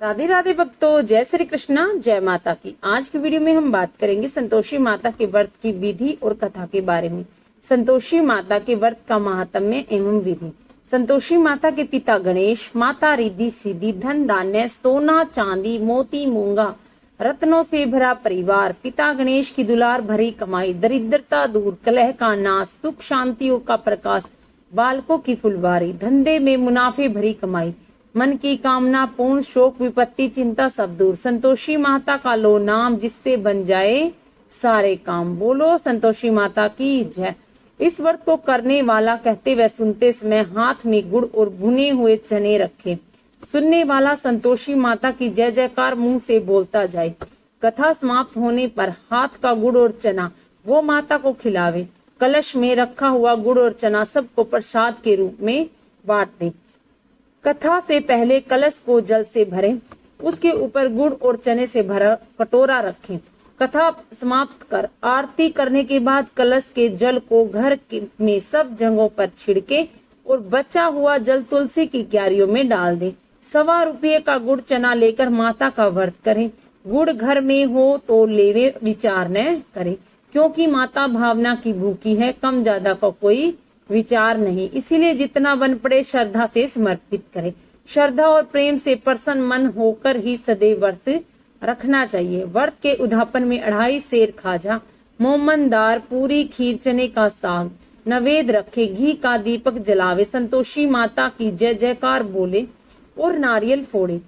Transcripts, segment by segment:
राधे राधे भक्तों, जय श्री कृष्णा, जय माता की। आज की वीडियो में हम बात करेंगे संतोषी माता के व्रत की विधि और कथा के बारे में। संतोषी माता के व्रत का महात्म्य एवं विधि। संतोषी माता के पिता गणेश, माता रिद्धि सिद्धि, धन धान्य, सोना चांदी, मोती मूंगा, रत्नों से भरा परिवार। पिता गणेश की दुलार भरी कमाई, दरिद्रता दूर, कलह का नाश, सुख शांतियों का प्रकाश, बालकों की फुलवारी, धंधे में मुनाफे भरी कमाई, मन की कामना पूर्ण, शोक विपत्ति चिंता सब दूर। संतोषी माता का लो नाम, जिससे बन जाए सारे काम। बोलो संतोषी माता की जय। इस व्रत को करने वाला कहते व सुनते समय हाथ में गुड़ और भुने हुए चने रखे। सुनने वाला संतोषी माता की जय जयकार मुंह से बोलता जाए। कथा समाप्त होने पर हाथ का गुड़ और चना वो माता को खिलावे। कलश में रखा हुआ गुड़ और चना सबको प्रसाद के रूप में बांट दे। कथा से पहले कलश को जल से भरें, उसके ऊपर गुड़ और चने से भरा कटोरा रखें। कथा समाप्त कर आरती करने के बाद कलश के जल को घर में सब जगहों पर छिड़के और बचा हुआ जल तुलसी की क्यारियों में डाल दें। 1.25 रुपये का गुड़ चना लेकर माता का व्रत करें। गुड़ घर में हो तो लेवे, विचार न करें, क्योंकि माता भावना की भूखी है, कम ज्यादा का कोई विचार नहीं। इसीलिए जितना बन पड़े श्रद्धा से समर्पित करें। श्रद्धा और प्रेम से प्रसन्न मन होकर ही सदैव व्रत रखना चाहिए। व्रत के उद्यापन में 2.5 सेर खाजा, मोमन दार, पूरी खीर, चने का साग नवेद रखे, घी का दीपक जलावे, संतोषी माता की जय जयकार बोले और नारियल फोड़े।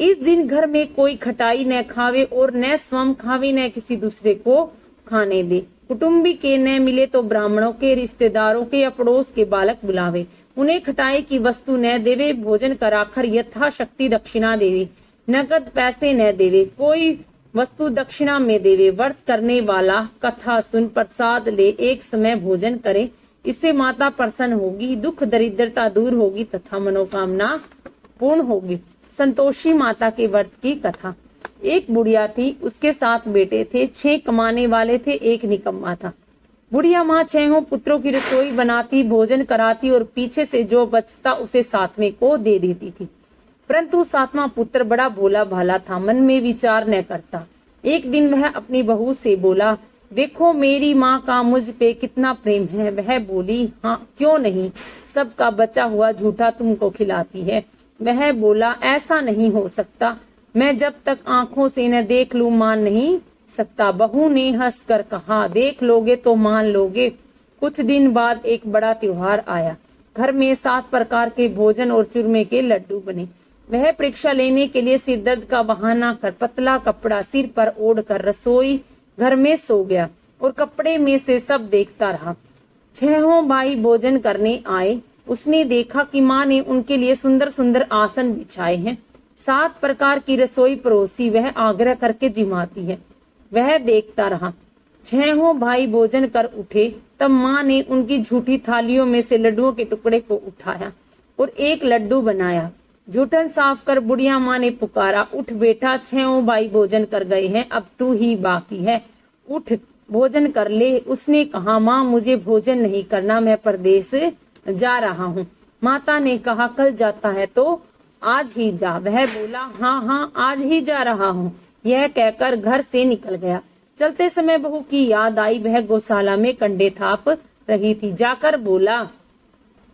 इस दिन घर में कोई खटाई न खावे और न स्वयं खावे, न किसी दूसरे को खाने दे। कुटुंबी के न मिले तो ब्राह्मणों के, रिश्तेदारों के या पड़ोस के बालक बुलावे। उन्हें खटाई की वस्तु न देवे, भोजन कराकर यथाशक्ति दक्षिणा देवे। नगद पैसे न देवे, कोई वस्तु दक्षिणा में देवे। व्रत करने वाला कथा सुन प्रसाद ले, एक समय भोजन करे। इससे माता प्रसन्न होगी, दुख दरिद्रता दूर होगी तथा मनोकामना पूर्ण होगी। संतोषी माता के व्रत की कथा। एक बुढ़िया थी, उसके 7 बेटे थे। 6 कमाने वाले थे, 1 निकम्मा था। बुढ़िया माँ 6 पुत्रों की रसोई बनाती, भोजन कराती और पीछे से जो बचता उसे 7वें को दे देती थी। परंतु 7वां पुत्र बड़ा भोला भाला था, मन में विचार न करता। एक दिन वह अपनी बहू से बोला, देखो मेरी माँ का मुझ पे कितना प्रेम है। वह बोली, हाँ क्यों नहीं, सबका बचा हुआ झूठा तुमको खिलाती है। वह बोला, ऐसा नहीं हो सकता, मैं जब तक आंखों से न देख लूं मान नहीं सकता। बहू ने हंसकर कहा, देख लोगे तो मान लोगे। कुछ दिन बाद एक बड़ा त्योहार आया। घर में 7 प्रकार के भोजन और चूरमे के लड्डू बने। वह परीक्षा लेने के लिए सिर दर्द का बहाना कर पतला कपड़ा सिर पर ओढ़कर रसोई घर में सो गया और कपड़े में से सब देखता रहा। 6 भाई भोजन करने आए। उसने देखा कि माँ ने उनके लिए सुंदर सुंदर आसन बिछाए हैं। 7 प्रकार की रसोई परोसी, वह आग्रह करके जिमाती है। वह देखता रहा। 6 भाई भोजन कर उठे, तब माँ ने उनकी झूठी थालियों में से लड्डुओं के टुकड़े को उठाया और एक लड्डू बनाया। जूठन साफ कर बुढ़िया माँ ने पुकारा, उठ बेटा, 6 भाई भोजन कर गए हैं, अब तू ही बाकी है, उठ भोजन कर ले। उसने कहा, माँ मुझे भोजन नहीं करना, मैं परदेश जा रहा हूँ। माता ने कहा, कल जाता है तो आज ही जा। वह बोला, हाँ हाँ आज ही जा रहा हूँ। यह कहकर घर से निकल गया। चलते समय बहू की याद आई। वह गौशाला में कंडे थाप रही थी। जाकर बोला,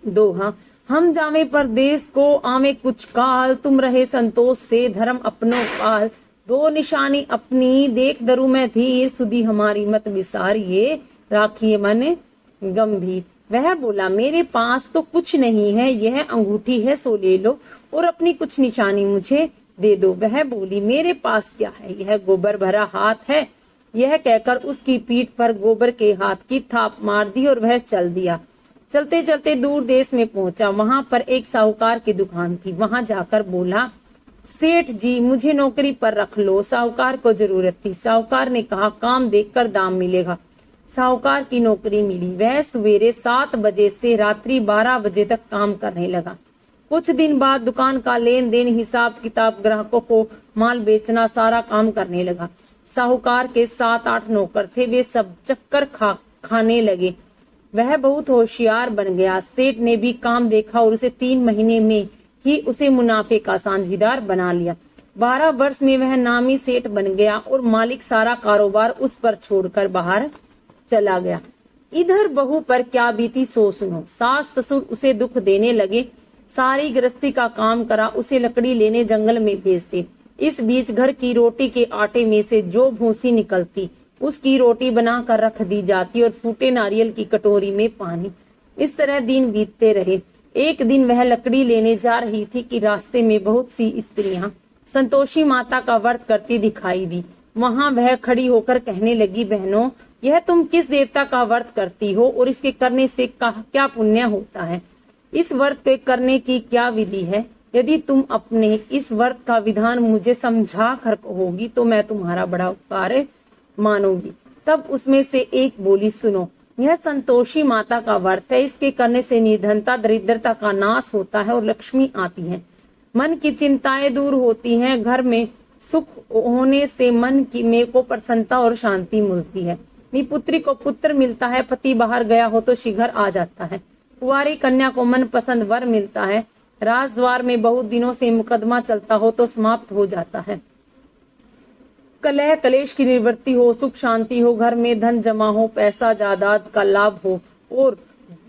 दोहा हम जावे परदेश को आवे कुछ काल, तुम रहे संतोष से धर्म अपनो पाल। 2 निशानी अपनी देख दरू में धीर, सुधी हमारी मत विसारिये, राखिए मन गंभीर। वह बोला, मेरे पास तो कुछ नहीं है, यह अंगूठी है सो ले लो और अपनी कुछ निशानी मुझे दे दो। वह बोली, मेरे पास क्या है, यह गोबर भरा हाथ है। यह कहकर उसकी पीठ पर गोबर के हाथ की थाप मार दी और वह चल दिया। चलते चलते दूर देश में पहुंचा। वहां पर एक साहूकार की दुकान थी। वहां जाकर बोला, सेठ जी मुझे नौकरी पर रख लो। साहूकार को जरूरत थी। साहूकार ने कहा, काम देखकर दाम मिलेगा। साहूकार की नौकरी मिली। वह सवेरे 7 बजे से रात्रि 12 बजे तक काम करने लगा। कुछ दिन बाद दुकान का लेन देन, हिसाब किताब, ग्राहकों को माल बेचना, सारा काम करने लगा। साहूकार के 7-8 नौकर थे, वे सब चक्कर खाने लगे। वह बहुत होशियार बन गया। सेठ ने भी काम देखा और उसे 3 महीने में ही उसे मुनाफे का साझीदार बना लिया। 12 वर्ष में वह नामी सेठ बन गया और मालिक सारा कारोबार उस पर छोड़कर बाहर चला गया। इधर बहू पर क्या बीती सो सुनो। सास ससुर उसे दुख देने लगे, सारी गृहस्थी का काम करा, उसे लकड़ी लेने जंगल में भेजते। इस बीच घर की रोटी के आटे में से जो भूसी निकलती उसकी रोटी बनाकर रख दी जाती और फूटे नारियल की कटोरी में पानी। इस तरह दिन बीतते रहे। एक दिन वह लकड़ी लेने जा रही थी कि रास्ते में बहुत सी स्त्रियां संतोषी माता का व्रत करती दिखाई दी। वहां वह खड़ी होकर कहने लगी, बहनों, यह तुम किस देवता का व्रत करती हो और इसके करने से क्या पुण्य होता है? इस व्रत के करने की क्या विधि है? यदि तुम अपने इस व्रत का विधान मुझे समझा कर कहोगी तो मैं तुम्हारा बड़ा उपकार मानूंगी। तब उसमें से एक बोली, सुनो, यह संतोषी माता का व्रत है। इसके करने से निधनता दरिद्रता का नाश होता है और लक्ष्मी आती है। मन की चिंताएं दूर होती हैं। घर में सुख होने से मन को प्रसन्नता और शांति मिलती है। निपुत्री को पुत्र मिलता है। पति बाहर गया हो तो शीघ्र आ जाता है। कुंवारी कन्या को मन पसंद वर मिलता है। राजद्वार में बहुत दिनों से मुकदमा चलता हो तो समाप्त हो जाता है। कलह कलेश की निवृत्ति हो, सुख शांति हो, घर में धन जमा हो, पैसा जायदाद का लाभ हो और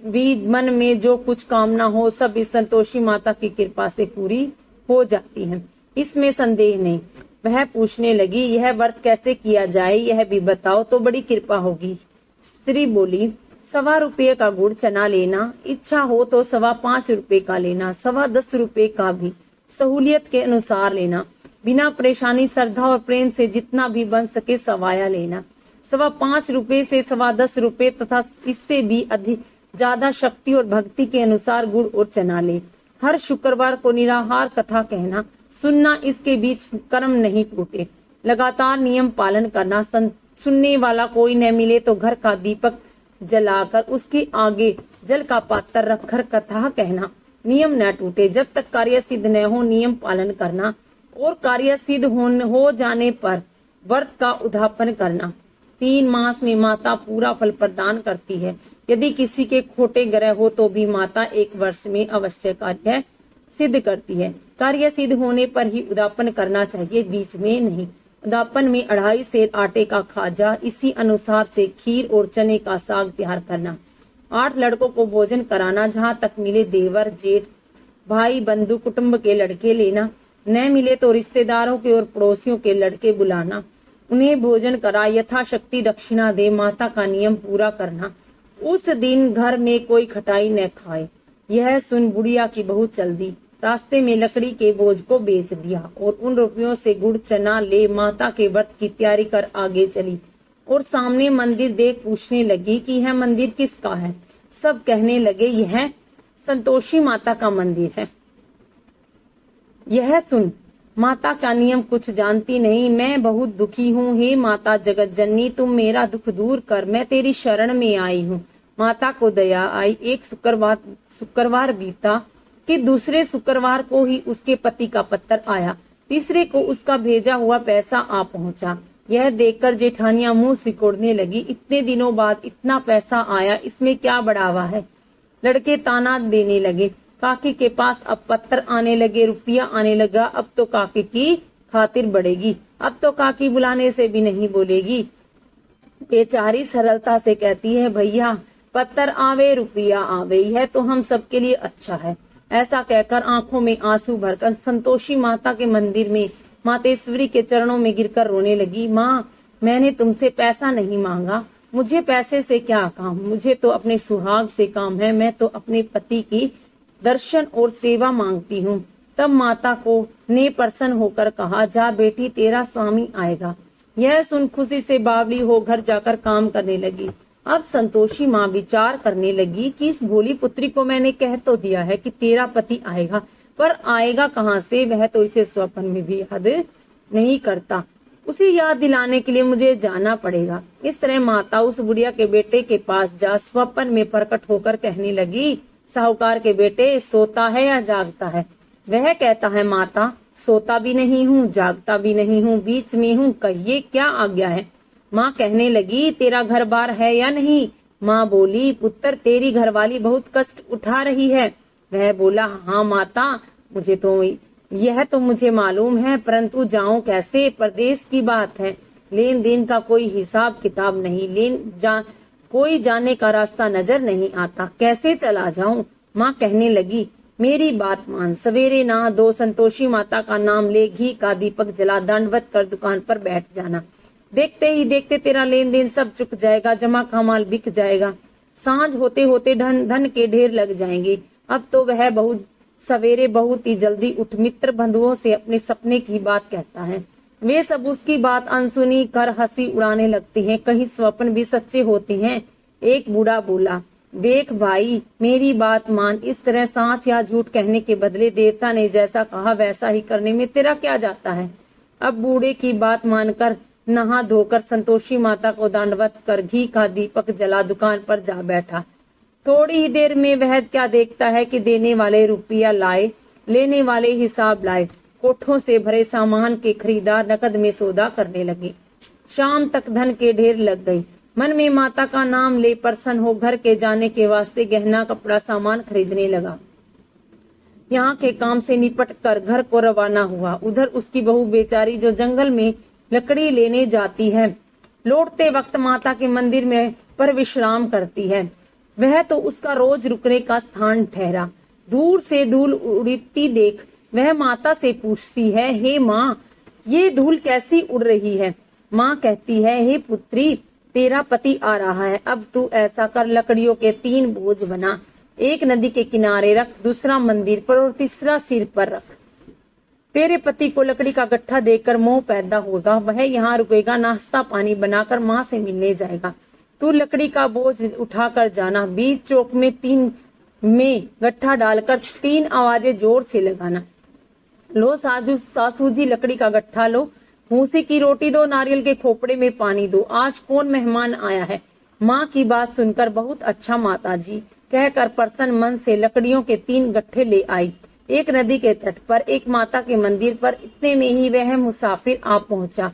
भी मन में जो कुछ कामना हो सब इस संतोषी माता की कृपा से पूरी हो जाती है। इसमें संदेह नहीं। वह पूछने लगी, यह व्रत कैसे किया जाए, यह भी बताओ तो बड़ी कृपा होगी। स्त्री बोली, 1.25 रुपये का गुड़ चना लेना, इच्छा हो तो 5.25 रुपये का लेना, 10.25 रुपये का भी सहूलियत के अनुसार लेना। बिना परेशानी श्रद्धा और प्रेम से जितना भी बन सके सवाया लेना। 5.25 रुपये से 10.25 रुपये तथा इससे भी अधिक ज्यादा शक्ति और भक्ति के अनुसार गुड़ और चना ले। हर शुक्रवार को निराहार कथा कहना, सुनना, इसके बीच कर्म नहीं टूटे। लगातार नियम पालन करना। सुनने वाला कोई न मिले तो घर का दीपक जलाकर उसके आगे जल का पात्र रखकर कथा कहना। नियम न टूटे। जब तक कार्य सिद्ध न हो नियम पालन करना और कार्य सिद्ध हो जाने पर व्रत का उद्यापन करना। 3 मास में माता पूरा फल प्रदान करती है। यदि किसी के खोटे ग्रह हो तो भी माता 1 वर्ष में अवश्य कार्य सिद्ध करती है। कार्य सिद्ध होने पर ही उद्यापन करना चाहिए, बीच में नहीं। उद्यापन में 2.5 सेर आटे का खाजा, इसी अनुसार से खीर और चने का साग तैयार करना। 8 लड़कों को भोजन कराना। जहाँ तक मिले देवर जेठ भाई बंधु कुटुंब के लड़के लेना। न मिले तो रिश्तेदारों के और पड़ोसियों के लड़के बुलाना, उन्हें भोजन करा, यथाशक्ति दक्षिणा दे। माता का नियम पूरा करना। उस दिन घर में कोई खटाई न खाए। यह सुन बुढ़िया की बहू चल दी। रास्ते में लकड़ी के बोझ को बेच दिया और उन रुपयों से गुड़ चना ले माता के व्रत की तैयारी कर आगे चली और सामने मंदिर देख पूछने लगी कि यह मंदिर किसका है। सब कहने लगे, यह संतोषी माता का मंदिर है। यह सुन माता का नियम कुछ जानती नहीं। मैं बहुत दुखी हूँ। हे माता जगत जननी, तुम मेरा दुख दूर कर, मैं तेरी शरण में आई हूँ। माता को दया आई। एक शुक्रवार बीता कि दूसरे शुक्रवार को ही उसके पति का पत्र आया। तीसरे को उसका भेजा हुआ पैसा आ पहुंचा। यह देखकर जेठानियां मुंह सिकोड़ने लगी। इतने दिनों बाद इतना पैसा आया, इसमें क्या बढ़ावा है? लड़के ताना देने लगे। काकी के पास अब पत्थर आने लगे, रुपया आने लगा। अब तो काकी की खातिर बढ़ेगी। अब तो काकी बुलाने से भी नहीं बोलेगी। बेचारी सरलता से कहती है, भैया पत्थर आवे रुपया आवे, यह तो हम सबके लिए अच्छा है। ऐसा कहकर आंखों में आंसू भरकर संतोषी माता के मंदिर में मातेश्वरी के चरणों में गिरकर रोने लगी। माँ, मैंने तुमसे पैसा नहीं मांगा, मुझे पैसे से क्या काम, मुझे तो अपने सुहाग से काम है। मैं तो अपने पति की दर्शन और सेवा मांगती हूँ। तब माता को ने प्रसन्न होकर कहा, जा बेटी, तेरा स्वामी आएगा। यह सुन खुशी से बावली हो घर जाकर काम करने लगी। अब संतोषी माँ विचार करने लगी कि इस भोली पुत्री को मैंने कह तो दिया है कि तेरा पति आएगा, पर आएगा कहाँ से? वह तो इसे स्वप्न में भी याद नहीं करता। उसे याद दिलाने के लिए मुझे जाना पड़ेगा। इस तरह माता उस बुढ़िया के बेटे के पास जा स्वप्न में प्रकट होकर कहने लगी, साहूकार के बेटे, सोता है या जागता है? वह कहता है, माता सोता भी नहीं हूँ, जागता भी नहीं हूँ, बीच में हूँ, कहिए क्या आज्ञा है? माँ कहने लगी, तेरा घर बार है या नहीं? माँ बोली, पुत्र तेरी घरवाली बहुत कष्ट उठा रही है। वह बोला, हाँ माता, यह तो मुझे मालूम है, परंतु जाऊं कैसे? परदेश की बात है, लेन देन का कोई हिसाब किताब नहीं, कोई जाने का रास्ता नजर नहीं आता, कैसे चला जाऊं? माँ कहने लगी, मेरी बात मान, सवेरे नहा दो, संतोषी माता का नाम ले, घी का दीपक जला, दंडवत कर दुकान पर बैठ जाना। देखते ही देखते तेरा लेन देन सब चुक जाएगा, जमा का माल बिक जाएगा, सांझ होते होते धन के ढेर लग जाएंगे। अब तो वह सवेरे बहुत ही जल्दी उठ मित्र बंधुओं से अपने सपने की बात कहता है। वे सब उसकी बात अनसुनी कर हंसी उड़ाने लगते हैं, कहीं स्वप्न भी सच्चे होते हैं। एक बूढ़ा बोला, देख भाई, मेरी बात मान, इस तरह सांच या झूठ कहने के बदले देवता ने जैसा कहा वैसा ही करने में तेरा क्या जाता है? अब बूढ़े की बात मानकर नहा धोकर संतोषी माता को दंडवत कर घी का दीपक जला दुकान पर जा बैठा। थोड़ी ही देर में वह क्या देखता है कि देने वाले रुपया लाए, लेने वाले हिसाब लाए, कोठों से भरे सामान के खरीदार नकद में सौदा करने लगे। शाम तक धन के ढेर लग गई। मन में माता का नाम ले प्रसन्न हो घर के जाने के वास्ते गहना कपड़ा सामान खरीदने लगा। यहाँ के काम से निपट कर घर को रवाना हुआ। उधर उसकी बहू बेचारी जो जंगल में लकड़ी लेने जाती है, लौटते वक्त माता के मंदिर में पर विश्राम करती है। वह तो उसका रोज रुकने का स्थान ठहरा। दूर से धूल उड़ती देख वह माता से पूछती है, हे माँ, ये धूल कैसी उड़ रही है? माँ कहती है, हे पुत्री, तेरा पति आ रहा है, अब तू ऐसा कर, लकड़ियों के 3 बोझ बना, एक नदी के किनारे रख, दूसरा मंदिर पर और तीसरा सिर पर रख। तेरे पति को लकड़ी का गट्ठा देकर मोह पैदा होगा, वह यहाँ रुकेगा, नाश्ता पानी बनाकर माँ से मिलने जाएगा। तू लकड़ी का बोझ उठाकर जाना, बीच चौक में 3 में गट्ठा डालकर 3 आवाजें जोर से लगाना। लो सासू जी, लकड़ी का गट्ठा लो, भूसी की रोटी दो, नारियल के खोपड़े में पानी दो, आज कौन मेहमान आया है? माँ की बात सुनकर बहुत अच्छा माता जी कहकर प्रसन्न मन से लकड़ियों के 3 गट्ठे ले आई। एक नदी के तट पर, एक माता के मंदिर पर। इतने में ही वह मुसाफिर आ पहुंचा।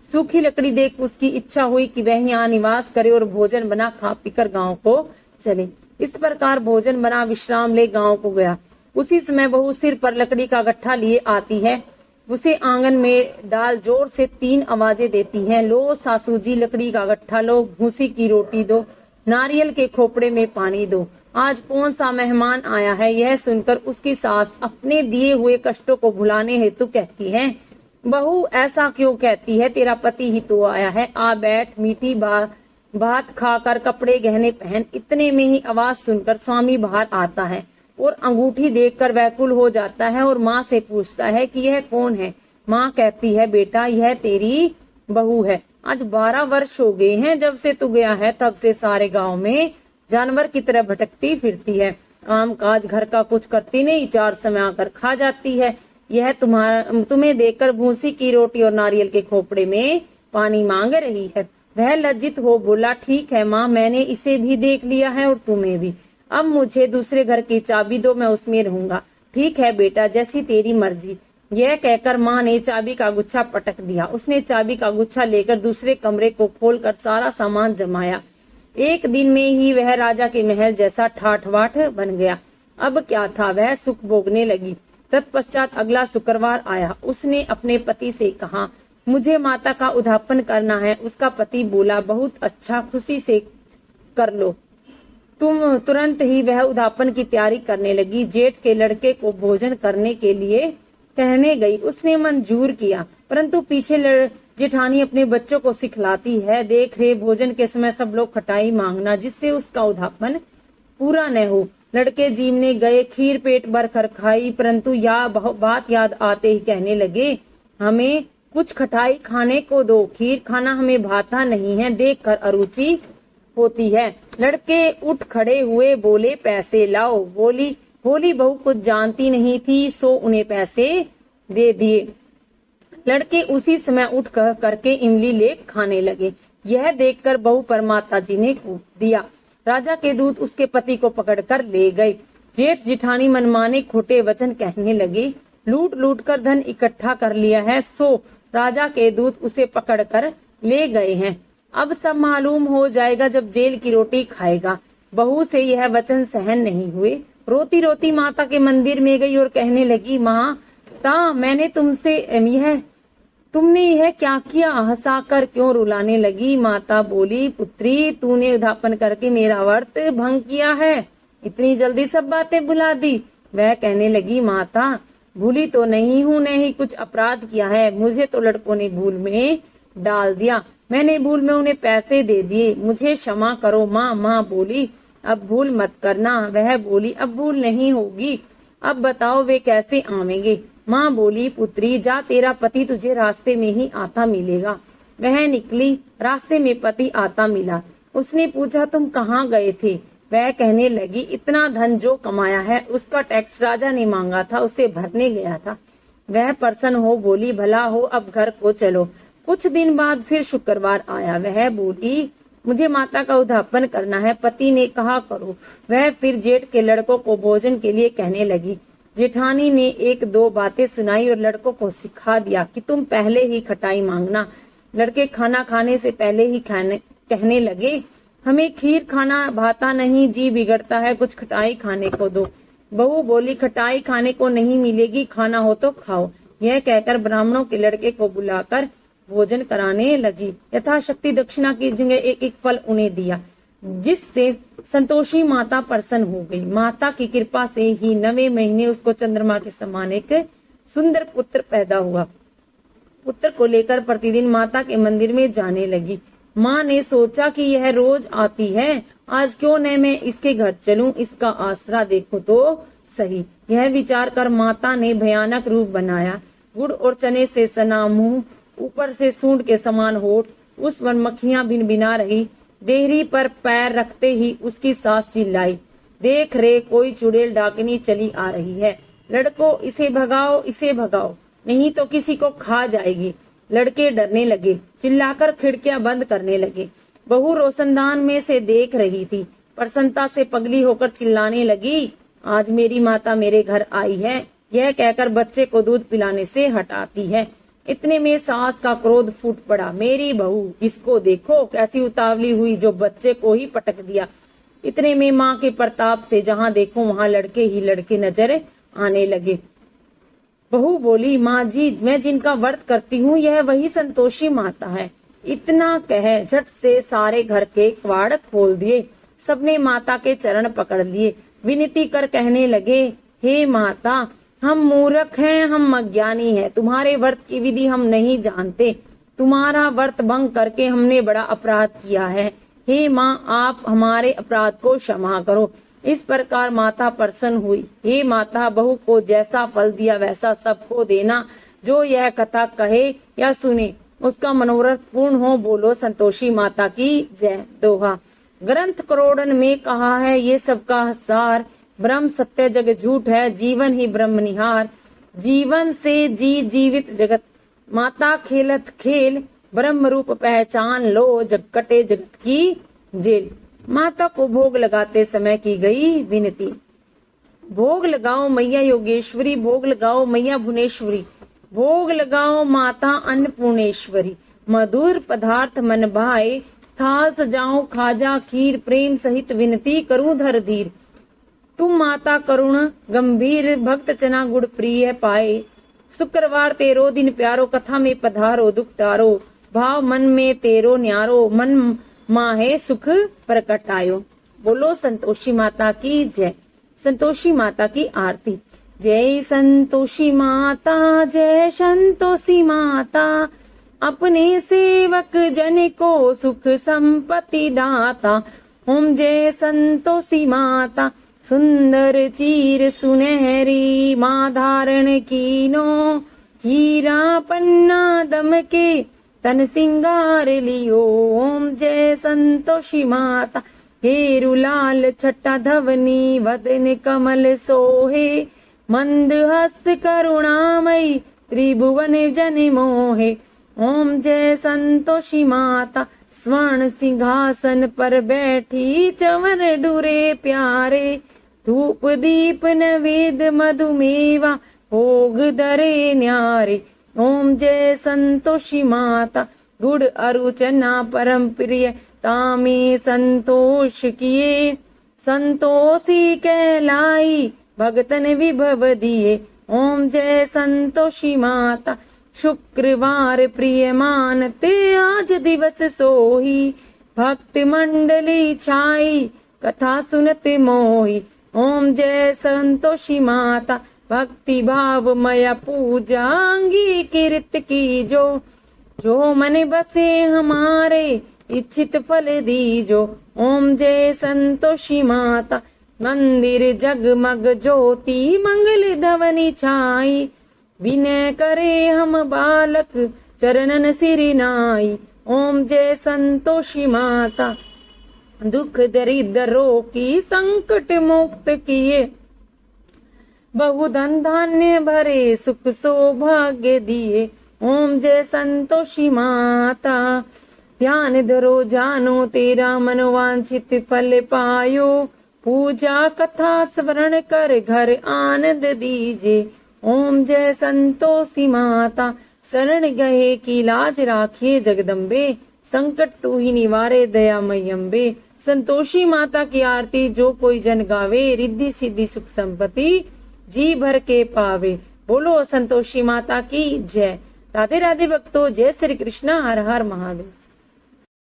सूखी लकड़ी देख उसकी इच्छा हुई कि वह यहाँ निवास करे और भोजन बना खा पीकर गांव को चले। इस प्रकार भोजन बना विश्राम ले गांव को गया। उसी समय बहू सिर पर लकड़ी का गट्ठा लिए आती है, उसे आंगन में डाल जोर से 3 आवाजें देती है, लो सासू जी, लकड़ी का गट्ठा लो, भूसी की रोटी दो, नारियल के खोपड़े में पानी दो, आज कौन सा मेहमान आया है? यह सुनकर उसकी सास अपने दिए हुए कष्टों को भुलाने हेतु कहती है, बहू ऐसा क्यों कहती है? तेरा पति ही तो आया है, आ बैठ, मीठी भात खाकर कपड़े गहने पहन। इतने में ही आवाज सुनकर स्वामी बाहर आता है और अंगूठी देखकर व्याकुल हो जाता है और माँ से पूछता है कि यह कौन है? माँ कहती है, बेटा, यह तेरी बहू है। आज 12 वर्ष हो गए हैं जब से तू गया है, तब से सारे गांव में जानवर की तरह भटकती फिरती है, काम काज घर का कुछ करती नहीं, 4 समय आकर खा जाती है। यह तुम्हें देखकर भूसी की रोटी और नारियल के खोपड़े में पानी मांग रही है। वह लज्जित हो बोला, ठीक है माँ, मैंने इसे भी देख लिया है और तुम्हें भी। अब मुझे दूसरे घर की चाबी दो, मैं उसमें रहूंगा। ठीक है बेटा, जैसी तेरी मर्जी। यह कहकर माँ ने चाबी का गुच्छा पटक दिया। उसने चाबी का गुच्छा लेकर दूसरे कमरे को खोलकर सारा सामान जमाया। एक दिन में ही वह राजा के महल जैसा ठाठ-बाट बन गया। अब क्या था, वह सुख भोगने लगी। तत्पश्चात अगला शुक्रवार आया। उसने अपने पति से कहा, मुझे माता का उद्यापन करना है। उसका पति बोला, बहुत अच्छा, खुशी से कर लो। तुरंत ही वह उद्यापन की तैयारी करने लगी। जेठ के लड़के को भोजन करने के लिए कहने गई। उसने मंजूर किया, परंतु पीछे जेठानी अपने बच्चों को सिखलाती है, देख रहे भोजन के समय सब लोग खटाई मांगना, जिससे उसका उद्यापन पूरा न हो। लड़के जीमने गए, खीर पेट भर कर खाई, परंतु बात याद आते ही कहने लगे, हमें कुछ खटाई खाने को दो, खीर खाना हमें भाता नहीं है, देख कर अरुचि होती है। लड़के उठ खड़े हुए, बोले, पैसे लाओ। भोली बहू कुछ जानती नहीं थी, सो उन्हें पैसे दे दिए। लड़के उसी समय उठ करके इमली ले खाने लगे। यह देखकर बहू पर माता जी ने कूट दिया। राजा के दूत उसके पति को पकड़कर ले गए। जेठ जिठानी मनमाने खोटे वचन कहने लगे, लूट लूट कर धन इकट्ठा कर लिया है, सो राजा के दूत उसे पकड़कर ले गए हैं। अब सब मालूम हो जाएगा जब जेल की रोटी खाएगा। बहू से यह वचन सहन नहीं हुए। रोती रोती माता के मंदिर में गई और कहने लगी, माता मैंने तुमने यह क्या किया? हंसाकर क्यों रुलाने लगी? माता बोली, पुत्री तूने उद्यापन करके मेरा व्रत भंग किया है, इतनी जल्दी सब बातें भुला दी। वह कहने लगी, माता भूली तो नहीं हूँ, न ही कुछ अपराध किया है, मुझे तो लड़कों ने भूल में डाल दिया, मैंने भूल में उन्हें पैसे दे दिए, मुझे क्षमा करो। माँ बोली, अब भूल मत करना। वह बोली, अब भूल नहीं होगी, अब बताओ वे कैसे आवेंगे? माँ बोली, पुत्री जा, तेरा पति तुझे रास्ते में ही आता मिलेगा। वह निकली, रास्ते में पति आता मिला। उसने पूछा, तुम कहाँ गए थे? वह कहने लगी, इतना धन जो कमाया है उसका टैक्स राजा ने मांगा था, उसे भरने गया था। वह प्रसन्न हो बोली, भला हो, अब घर को चलो। कुछ दिन बाद फिर शुक्रवार आया। वह बोली, मुझे माता का उद्यापन करना है। पति ने कहा, करो। वह फिर जेठ के लड़कों को भोजन के लिए कहने लगी। जेठानी ने एक दो बातें सुनाई और लड़कों को सिखा दिया कि तुम पहले ही खटाई मांगना। लड़के खाना खाने से पहले ही कहने लगे, हमें खीर खाना भाता नहीं, जी बिगड़ता है, कुछ खटाई खाने को दो। बहू बोली, खटाई खाने को नहीं मिलेगी, खाना हो तो खाओ। यह कहकर ब्राह्मणों के लड़के को बुलाकर भोजन कराने लगी। यथाशक्ति दक्षिणा की जगह एक एक फल उन्हें दिया, जिससे संतोषी माता प्रसन्न हो गई। माता की कृपा से ही 9वें महीने उसको चंद्रमा के समान एक सुंदर पुत्र पैदा हुआ। पुत्र को लेकर प्रतिदिन माता के मंदिर में जाने लगी। माँ ने सोचा कि यह रोज आती है, आज क्यों न मैं इसके घर चलूं, इसका आसरा देखूं तो सही। यह विचार कर माता ने भयानक रूप बनाया। गुड़ और चने से सना मुंह, ऊपर से सूंड के समान होठ, उस पर मक्खियां भिनभिना रही। देहरी पर पैर रखते ही उसकी सास चिल्लाई, देख रे, कोई चुड़ैल डाकनी चली आ रही है। लड़को, इसे भगाओ, इसे भगाओ, नहीं तो किसी को खा जाएगी। लड़के डरने लगे, चिल्लाकर खिड़कियां बंद करने लगे। बहू रोशनदान में से देख रही थी, प्रसन्नता से पगली होकर चिल्लाने लगी, आज मेरी माता मेरे घर आई है। यह कहकर बच्चे को दूध पिलाने से हटाती है। इतने में सास का क्रोध फूट पड़ा, मेरी बहू, इसको देखो कैसी उतावली हुई, जो बच्चे को ही पटक दिया। इतने में माँ के प्रताप से जहाँ देखो वहाँ लड़के ही लड़के नजर आने लगे। बहू बोली, माँ जी, मैं जिनका व्रत करती हूँ यह वही संतोषी माता है। इतना कह झट से सारे घर के कवाड़ खोल दिए। सबने माता के चरण पकड़ लिए, विनती कर कहने लगे, हे माता, हम मूर्ख हैं, हम अज्ञानी हैं, तुम्हारे व्रत की विधि हम नहीं जानते, तुम्हारा व्रत भंग करके हमने बड़ा अपराध किया है। हे माँ, आप हमारे अपराध को क्षमा करो। इस प्रकार माता प्रसन्न हुई। हे माता, बहू को जैसा फल दिया वैसा सबको देना। जो यह कथा कहे या सुने उसका मनोरथ पूर्ण हो। बोलो संतोषी माता की जय। दोहा। ग्रंथ करोड़न में कहा है ये सबका सार, ब्रह्म सत्य जग झूठ है, जीवन ही ब्रह्म निहार। जीवन से जी जीवित जगत, माता खेलत खेल, ब्रह्म रूप पहचान लो, जग कटे जगत की जेल। माता को भोग लगाते समय की गई विनती। भोग लगाओ मैया योगेश्वरी, भोग लगाओ मैया भुवनेश्वरी, भोग लगाओ माता अन्नपूर्णेश्वरी। मधुर पदार्थ मन भाए, थाल सजाऊं खाजा खीर, प्रेम सहित विनती करूं धर धीर। तुम माता करुण गंभीर, भक्त चना गुड़ प्रिय पाए। शुक्रवार तेरो दिन प्यारो, कथा में पधारो दुख तारो। भाव मन में तेरो न्यारो, मन माहे सुख प्रकट आयो। बोलो संतोषी माता की जय। संतोषी माता की आरती। जय संतोषी माता, जय संतोषी माता, अपने सेवक जन को सुख संपत्ति दाता। ओम जय संतोषी माता, सुंदर चीर सुनहरी, माँ धारण कीनो, हीरा पन्ना दम के तन सिंगार लियो। ओम जय संतोषी माता, हेरु लाल छटा धवनी, वदन कमल सोहे, मंद हस्त करुणामयी, त्रिभुवन जन मोहे। ओम जय संतोषी माता, स्वर्ण सिंहासन पर बैठी, चवर डुरे प्यारे, धूप दीप नवेद मधुमेवा, भोग दरे न्यारे। ओम जय संतोषी माता, गुड़ अरु चना परम प्रिय, तामे संतोष किए, संतोषी कहलाई भगतन विभव दिए। ओम जय संतोषी माता। शुक्रवार प्रिय मानते आज दिवस सोही। भक्त मंडली छाई कथा सुनत मोही। ओम जय संतोषी माता। भक्ति भाव मया पूजा अंगीकृत की जो मन बसे हमारे इच्छित फल दीजो। ओम जय संतोषी माता। मंदिर जगमग ज्योति मंगल धवनी छाई। विनय करे हम बालक चरणन सिर नाई। ओम जय संतोषी माता। दुख दरिद्रों की संकट मुक्त किए। बहुधन धान्य भरे सुख सौभाग्य दिए। ओम जय संतोषी माता। ध्यान धरो जानो तेरा मनोवांछित फल पायो। पूजा कथा स्मरण कर घर आनंद दीजे। ओम जय संतोषी माता। शरण गए की लाज राखिए जगदम्बे। संकट तू ही निवारे दयामय अम्बे। संतोषी माता की आरती जो कोई जन गावे। रिद्धि सिद्धि सुख संपत्ति जी भर के पावे। बोलो संतोषी माता की जय। राधे राधे भक्तों, जय श्री कृष्णा। हर हर महादेव।